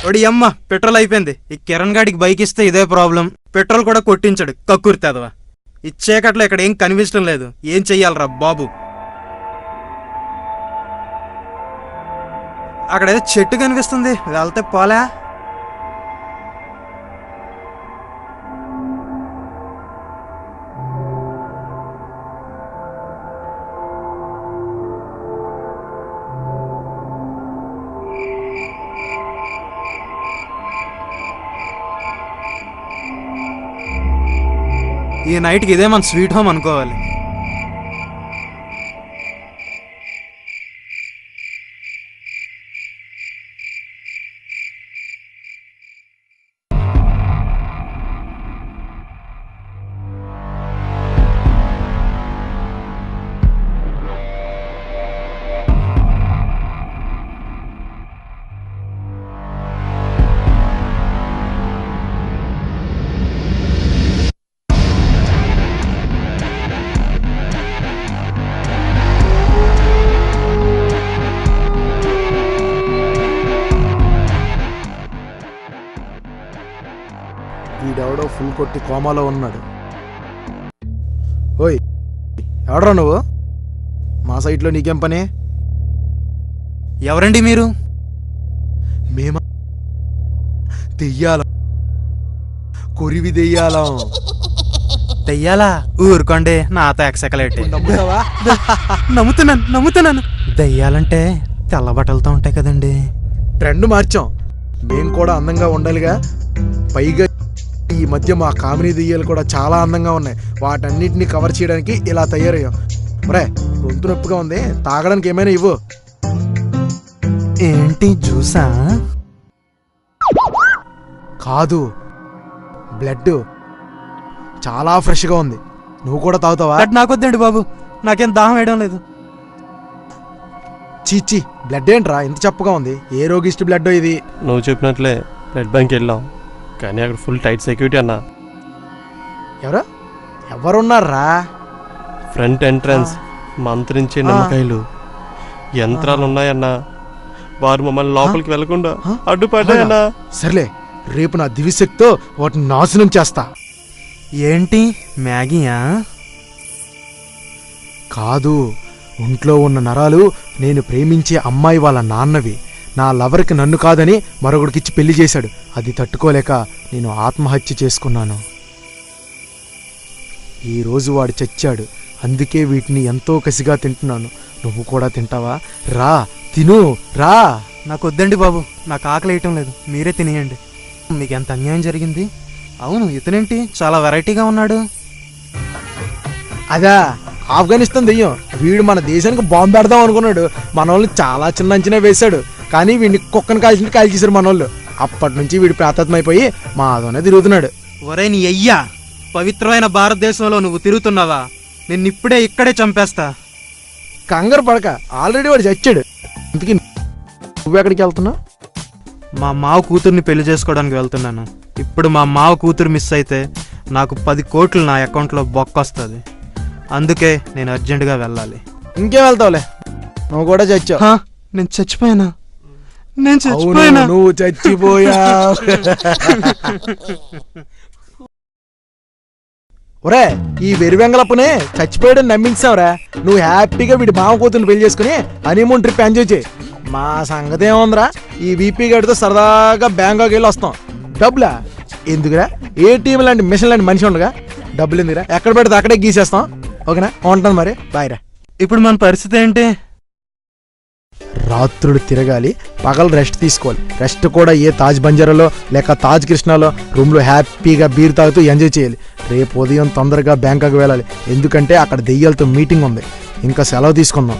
ఒడి అమ్మ పెట్రోల్ అయిపోయింది. ఈ కిరణ్ గాడికి బైక్ ఇస్తే ఇదే ప్రాబ్లం. పెట్రోల్ కూడా కొట్టించాడు కక్కుర్తేదవా. ఇచ్చేకట్లో ఇక్కడ ఏం కనిపించడం లేదు. ఏం చెయ్యాలరా బాబు? అక్కడ ఏదో చెట్టు కనిపిస్తుంది, వెళ్తే పోలే. ఈ నైట్కి ఇదే మన స్వీట్ హోమ్ అనుకోవాలి. వీడెవడో ఫుల్ కొట్టి కోమాలో ఉన్నాడు. ఓయ్ ఎవడరా నువ్వు? మా సైట్లో నీకేం పని? ఎవరండి మీరు? మేమా దెయ్యాలం, కొరివి దెయ్యాలం. దెయ్యాలా? ఊరుకోండి, నాతో ఎక్సెకలేటి. నమ్ముతావా? నమ్ముతున్నాను. దెయ్యాలంటే తెల్ల బట్టలతో ఉంటాయి కదండి. ట్రెండ్ మార్చాం. మేం కూడా అందంగా ఉండాలిగా. పైగా ఈ మధ్య మా కామెడీ దెయ్యాలు కూడా చాలా అందంగా ఉన్నాయి. వాటన్నిటిని కవర్ చేయడానికి ఇలా తయారయ్యాం. మరే గొంతు నొప్పిగా ఉంది, తాగడానికి ఏమైనా ఇవ్వు. ఏంటి జ్యూసా? కాదు, బ్లడ్. చాలా ఫ్రెష్గా ఉంది. నువ్వు కూడా తాగుతావా? నాకొద్దండి బాబు, నాకేం దాహం వేయడం లేదు. చీచి, బ్లడ్ ఏంట్రా ఇంత చప్పగా ఉంది? ఏ రోగిష్టి బ్లడ్ ఇది? నువ్వు చెప్పినట్లే బ్లడ్ బ్యాంక్ వెళ్ళాం, కానీ అక్కడ ఫుల్ టైట్ సెక్యూరిటీ అన్నా. ఎవరున్నారా? ఫ్రంట్ ఎంట్రన్స్ మంత్రించే నిమ్మకాయలు యంత్రాలు ఉన్నాయన్నా. వారు మమ్మల్ని లోపలికి వెళ్లకుండా అడ్డుపడ్డాయన్నా. సర్లే, రేపు నా దివిశక్తితో వాటిని నాశనం చేస్తా. ఏంటి మ్యాగీయా? కాదు, ఒంట్లో ఉన్న నరాలు నేను ప్రేమించే అమ్మాయి వాళ్ళ నాన్నవి. నా లవర్కి నన్ను కాదని మరొకడికిచ్చి పెళ్లి చేశాడు. అది తట్టుకోలేక నేను ఆత్మహత్య చేసుకున్నాను. ఈరోజు వాడు చచ్చాడు. అందుకే వీటిని ఎంతో కసిగా తింటున్నాను. నువ్వు కూడా తింటావా? రా తిను, రా. నాకు వద్దండి బాబు, నాకు ఆకలి వేయటం లేదు. మీరే తినేయండి. మీకు ఎంత అన్యాయం జరిగింది. అవును, ఇతనేంటి చాలా వెరైటీగా ఉన్నాడు? అదా ఆఫ్ఘనిస్తాన్ దెయ్యం. వీడు మన దేశానికి బాంబు పెడదాం అనుకున్నాడు. మన వాళ్ళు చాలా చిన్న అంచనా వేశాడు. కానీ వీడిని కుక్కను కాల్చినట్టు కాల్చేశారు మన వాళ్ళు. అప్పటి నుంచి వీడు ప్రాతత్మైపోయి మాతోనే తిరుగుతున్నాడు. ఒరే నీ అయ్యా, పవిత్రమైన భారతదేశంలో నువ్వు తిరుగుతున్నావా? నిన్నిప్పుడే ఇక్కడే చంపేస్తా. కంగారు పడక, ఆల్రెడీ వాడు చచ్చాడు. అందుకే నువ్వెక్కడికి వెళ్తున్నావు? మా మావ కూతుర్ని పెళ్లి చేసుకోవడానికి వెళ్తున్నాను. ఇప్పుడు మా మావ కూతురు మిస్ అయితే నాకు 10 కోట్లు నా అకౌంట్లో బొక్కొస్తుంది. అందుకే నేను అర్జెంటుగా వెళ్ళాలి. ఇంకేం వెళ్తావులే, నువ్వు కూడా చచ్చావు. నేను చచ్చిపోయానా? నువ్వు చచ్చిపోయా. ఒరే, ఈ వెరివెంగలప్పునే చచ్చిపోయాడని నమ్మించావురా. నువ్వు హ్యాపీగా వీడి మామ కూతుర్ని పెళ్లి చేసుకుని హనీమూన్ ట్రిప్ ఎంజాయ్ చేయి. మా సంగతి ఏముందిరా, ఈ వీపీ గడితో సరదాగా బ్యాంకాక్ వెళ్ళి వస్తాం. డబ్బులా ఎందుకురా? ఏటీఎం లాంటి మిషన్ లాంటి మనిషి ఉండగా డబ్బులు ఎందుకురా? ఎక్కడ పెడితే అక్కడే గీసేస్తాం. ఓకేనా? ఉంటాను మరి, బాయ్ రా. ఇప్పుడు మన పరిస్థితి ఏంటి? రాత్రులు తిరగాలి, పగలు రెస్ట్ తీసుకోవాలి. రెస్ట్ కూడా ఏ తాజ్ బంజారాలో లేక తాజ్ కృష్ణాలో రూమ్లో హ్యాపీగా బీర్ తాగుతూ ఎంజాయ్ చేయాలి. రేపు ఉదయం తొందరగా బ్యాంకాక్ వెళ్ళాలి, ఎందుకంటే అక్కడ దెయ్యాలతో మీటింగ్ ఉంది. ఇంకా సెలవు తీసుకుందాం.